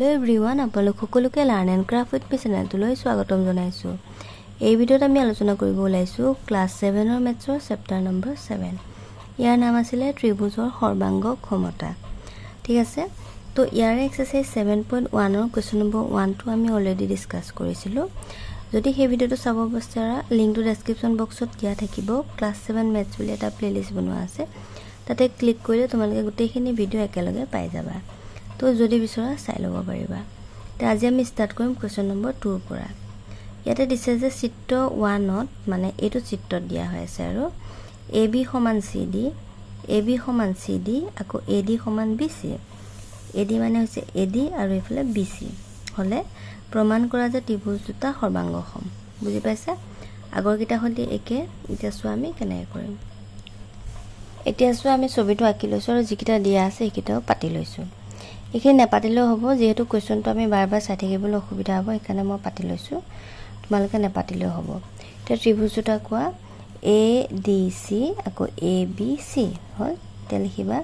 Hello everyone, আপোনালোক সকলোকে learn and craft with মি চেনেলটোলৈ স্বাগতম জনাইছোঁ। এই ভিডিঅ'ত আমি আলোচনা কৰিব ওলাইছোঁ ক্লাছ 7ৰ মেথছৰ চেপ্টাৰ নম্বৰ 7। ইয়াৰ নাম আছিলে ত্ৰিভুজৰ সৰ্বাংগ ক্ষমতা। ঠিক আছে, তো ইয়াৰে এক্সাৰসাইজ 7.1ৰ কুৱেশ্যন নম্বৰ 1টো আমি অলৰেডি ডিছকাছ কৰিছিলোঁ। যদি সেই ভিডিঅ'টো চাব বিচাৰা লিংকটো ডেছক্ৰিপশ্যন বক্সত দিয়া থাকিব। ক্লাছ 7 মেথছ বুলি এটা প্লেলিষ্ট বনোৱা আছে, তাতে ক্লিক কৰিলে তোমালোকে গোটেইখিনি ভিডিঅ' একেলগে পাই যাবা। তো যদি বিচৰা চাই ল'ব পাৰিবা। তো আজি আমি ষ্টাৰ্ট কৰিম কুৱেশ্যন নম্বৰ 2ৰ পৰা। ইয়াতে দিছে যে চিত্ৰ 1ত মানে এইটো চিত্ৰত দিয়া হৈ আছে আৰু AB সমান CD আকৌ AD সমান BC। AD মানে হৈছে AD আৰু এইফালে BC হলে প্ৰমাণ কৰা যে ত্ৰিভুজ দুটা সৰ্বাংগসম। বুজি পাইছা? আগৰ কিটা হলি একে। এতিয়া চোৱা আমি কেনেকৈ কৰিম। এতিয়া চোৱা আমি ছবিটো আঁকি লৈছোঁ আৰু যিকিটা দিয়া আছে সেইকিটাও পাতি লৈছোঁ। এইখিনি নেপাতিলেও হ'ব, যিহেতু কুৱেশ্যনটো আমি বাৰ বাৰ চাই থাকিবলৈ অসুবিধা হ'ব, সেইকাৰণে মই পাতি লৈছোঁ। তোমালোকে নেপাতিলেও হ'ব। এতিয়া ত্ৰিভুজ দুটা কোৱা ADC আকৌ ABC হ'ল। এতিয়া লিখিবা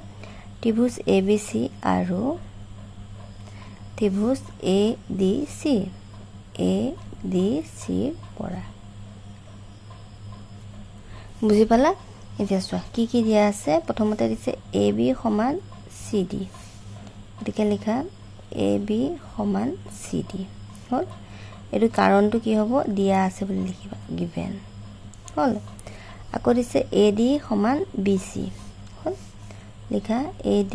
ত্ৰিভুজ ABC আৰু ত্ৰিভুজ ADCৰ পৰা। বুজি পালা? এতিয়া চোৱা কি কি দিয়া আছে। প্ৰথমতে দিছে AB সমান CD, গতিকে লিখা AB সমান CD হ'ল। এইটো কাৰণটো কি হ'ব, দিয়া আছে বুলি লিখিবা গিভেন হ'ল। আকৌ দিছে AD সমান BC হ'ল, লিখা AD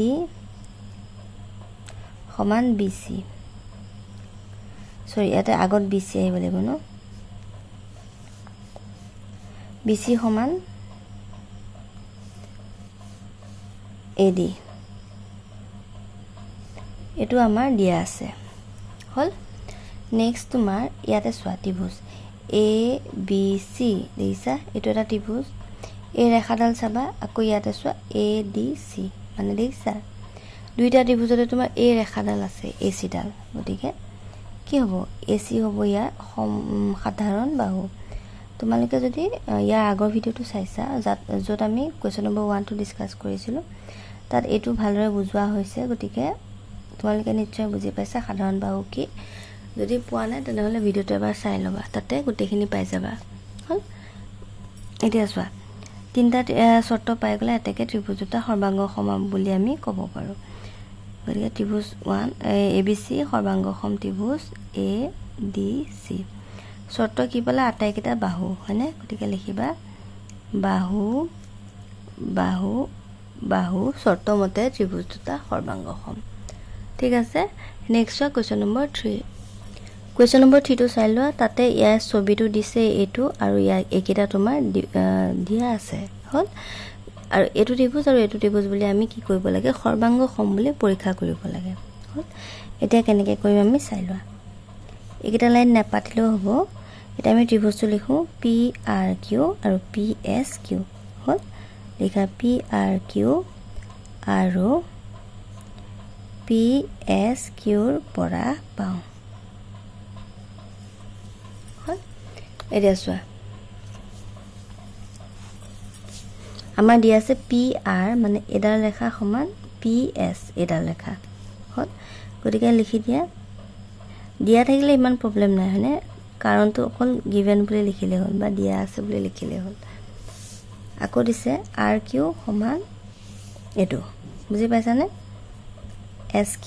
সমান BC। সৰি, ইয়াতে আগত BC আহিব লাগিব ন। BC সমান AD, এইটো আমাৰ দিয়া আছে হ'ল। নেক্সট তোমাৰ ইয়াতে চোৱা ত্ৰিভুজ ABC দেখিছা, এইটো এটা ত্ৰিভুজ। এই ৰেখাডাল চাবা, আকৌ ইয়াতে চোৱা ADC মানে দেখিছা দুইটা ত্ৰিভুজতে তোমাৰ এই ৰেখাডাল আছে ACডাল, গতিকে কি হ'ব AC হ'ব ইয়াৰ সাধাৰণ বাহু। তোমালোকে যদি ইয়াৰ আগৰ ভিডিঅ'টো চাইছা য'ত আমি কুৱেশ্যন নম্বৰ 1টো ডিছকাছ কৰিছিলোঁ, তাত এইটো ভালদৰে বুজোৱা হৈছে, গতিকে তোমালোকে নিশ্চয় বুজি পাইছা সাধাৰণ বাহু কি। যদি পোৱা নাই তেনেহ'লে ভিডিঅ'টো এবাৰ চাই ল'বা, তাতে গোটেইখিনি পাই যাবা হ'ল। এতিয়া চোৱা তিনিটা চৰ্ত পাই গ'লে এতেকে ত্ৰিভুজ দুটা সৰ্বাংগসম বুলি আমি ক'ব পাৰোঁ। গতিকে ত্ৰিভুজ ABC সৰ্বাংগসম ত্ৰিভুজ ADC। চৰ্ত কি পালা, আটাইকেইটা বাহু হয়নে, গতিকে লিখিবা বাহু বাহু বাহু চৰ্ত মতে ত্ৰিভুজ দুটা সৰ্বাংগসম। ঠিক আছে, নেক্সট চোৱা কুৱেশ্যন নম্বৰ 3। কুৱেশ্যন নম্বৰ 3টো চাই লোৱা। তাতে ইয়াৰ ছবিটো দিছে এইটো আৰু ইয়াৰ এইকেইটা তোমাৰ দিয়া আছে হ'ল। আৰু এইটো ত্ৰিভুজ আৰু এইটো ত্ৰিভুজ বুলি আমি কি কৰিব লাগে, সৰ্বাংগসম বুলি পৰীক্ষা কৰিব লাগে হ'ল। এতিয়া কেনেকৈ কৰিম আমি চাই লোৱা। এইকেইটা লাইন নেপাতিলেও হ'ব। এতিয়া আমি ত্ৰিভুজটো লিখোঁ PRQ আৰু PSQ হ'ল। লিখা PRQ আৰু PSQৰ পৰা পাওঁ হ'ল। এতিয়া চোৱা আমাৰ দিয়া আছে PR মানে এডাল ৰেখা সমান PS এডাল ৰেখা হ'ল। গতিকে লিখি দিয়া থাকিলে ইমান প্ৰব্লেম নাই হয়নে, কাৰণটো অকল গিভেন বুলি লিখিলে হ'ল বা দিয়া আছে বুলি লিখিলে হ'ল। আকৌ দিছে RQ সমান এইটো, বুজি পাইছানে, SQ।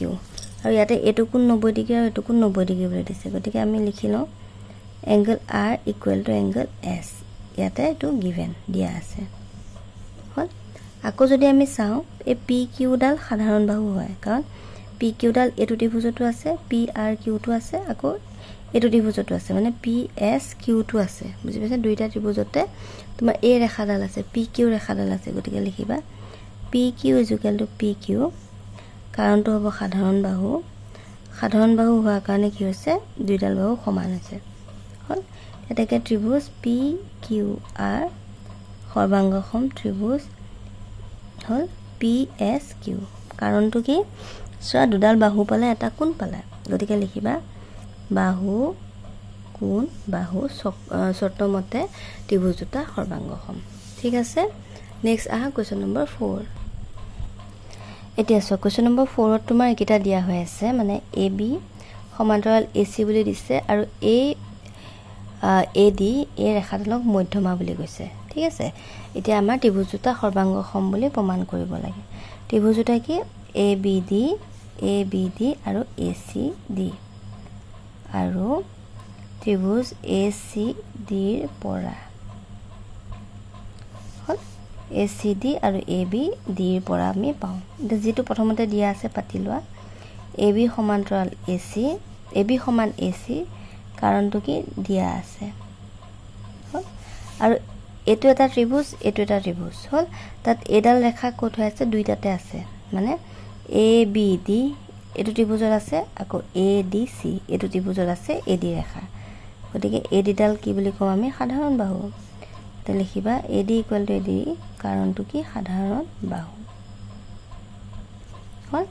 আৰু ইয়াতে এইটো কোণ 90 ডিগ্ৰী আৰু এইটো কোণ 90 ডিগ্ৰী বুলি দিছে, গতিকে আমি লিখি লওঁ angle R equal to angle S। ইয়াতে এইটো গিভেন দিয়া আছে হ'ল। আকৌ যদি আমি চাওঁ এই PQডাল সাধাৰণ বাহু হয়, কাৰণ PQডাল এইটো ত্ৰিভুজতো আছে, PRQটো আছে, আকৌ এইটো ত্ৰিভুজতো আছে, মানে PSQটো আছে। বুজি পাইছা? দুইটা ত্ৰিভুজতে তোমাৰ এই ৰেখাডাল আছে, PQ ৰেখাডাল আছে, গতিকে লিখিবা PQ ইকুৱেল টু PQ। কাৰণটো হ'ব সাধাৰণ বাহু। সাধাৰণ বাহু হোৱাৰ কাৰণে কি হৈছে, দুইডাল বাহু সমান হৈছে হ'ল। এতেকে ত্ৰিভুজ PQR সৰ্বাংগসম ত্ৰিভুজ হ'ল PSQ। কাৰণটো কি, চোৱা দুডাল বাহু পালে এটা কোণ পালে, গতিকে লিখিবা বাহু কোণ বাহু চৰ্ত মতে ত্ৰিভুজ দুটা সৰ্বাংগসম। ঠিক আছে, নেক্সট আহা কুৱেশ্যন নম্বৰ 4। এতিয়া চোৱা কুৱেশ্যন নম্বৰ 4ত তোমাৰ এইকেইটা দিয়া হৈ আছে মানে এ বি সমান্তৰাল এ চি বুলি দিছে আৰু এ ডি এই ৰেখাডালক মধ্যমা বুলি কৈছে ঠিক আছে এতিয়া আমাৰ ত্ৰিভুজ দুটা সৰ্বাংগ সম বুলি প্ৰমাণ কৰিব লাগে ত্ৰিভুজ দুটা কি এ বি ডি আৰু এ চি ডি আৰু ত্ৰিভুজ এ চি ডিৰ পৰা হল এ চি ডি আৰু এ বি ডিৰ পৰা আমি পাওঁ যেটো প্ৰথমতে দিয়া আছে পাতি লোৱা এ বি সমান্তৰাল এ চি এ বি সমান এ চি কাৰণটো কি দিয়া আছে হল আৰু এটো এটা ত্ৰিভুজ হল তাত এডাল ৰেখা ক'ত হৈ আছে দুইটাতে আছে মানে এ বি ডি এটো ত্ৰিভুজত আছে আকৌ এ ডি চি এটো ত্ৰিভুজত আছে এ ডি ৰেখা গতিকে এ ডিডাল কি বুলি কম আমি সাধাৰণ বাহু তে লিখিবা A D equal to A D কাৰণটো কি সাধাৰণ বাহু হল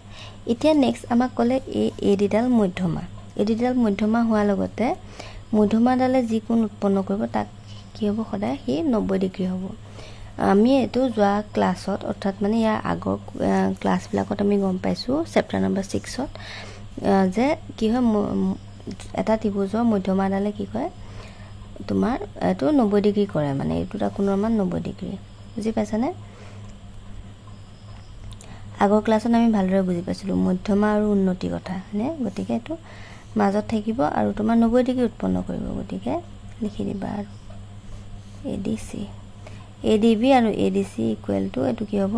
এতিয়া নেক্সট আমাক ক'লে এ ডিডাল মধ্যমা হোৱাৰ লগতে মধ্যমাডালে যি কোণ উৎপন্ন কৰিব তাক কি হ'ব সদায় সি 90 ডিগ্ৰী হ'ব আমি এটো যোৱা ক্লাছত অৰ্থাৎ মানে ইয়াৰ আগৰ ক্লাছবিলাকত আমি গম পাইছো চেপ্টাৰ নম্বৰ 6ত যে কি হয় এটা ত্ৰিভুজৰ মধ্যমাডালে কি কয় তোমাৰ এটো 90 ডিগ্ৰী কৰে মানে এটোটা কোণৰ মান 90 ডিগ্ৰী বুজি পাইছানে আগৰ ক্লাছত আমি ভালদৰে বুজি পাইছিলো মধ্যমা আৰু উন্নতি কথা হয়নে গতিকে এটো মাজত থাকিব আৰু তোমাৰ 90 ডিগ্ৰী উৎপন্ন কৰিব গতিকে লিখি দিবা আৰু এডিসি এডিবি আৰু এডিসি ইকুৱেল টু এটো কি হ'ব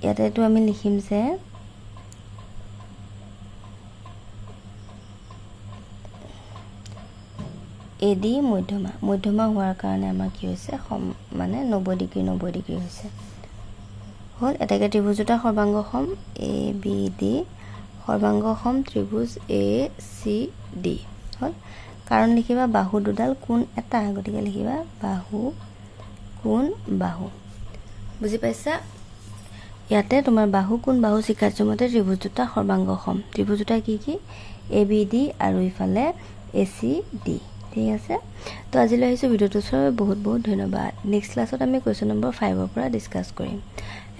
ইয়াতে এটো আমি লিখিম যে এডি মধ্যমা হোৱাৰ কাৰণে আমাৰ কি হৈছে মানে 90 ডিগ্ৰী হৈছে হল এটাকে ত্ৰিভুজ দুটা সৰ্বাংগ সম এ বি ডি সৰ্বাংগ সম ত্ৰিভুজ এ চি ডি হল কাৰণ লিখিবা বাহু দুডাল কোণ এটা গতিকে লিখিবা বাহু কোণ বাহু বুজি পাইছা ইয়াতে তোমাৰ বাহু কোণ বাহু শিকাৰ্যমতে ত্ৰিভুজ দুটা সৰ্বাংগ সম ত্ৰিভুজ দুটা কি এ বি ডি আৰু ইফালে এ চি ডি ঠিক আছে তো আজিলৈ আহিছো ভিডিওটো চাই বহুত ধন্যবাদ নেক্সট ক্লাছত আমি কুৱেশ্যন নম্বৰ 5 ৰ পৰা ডিসকাস কৰিম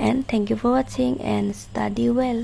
and thank you for watching and study well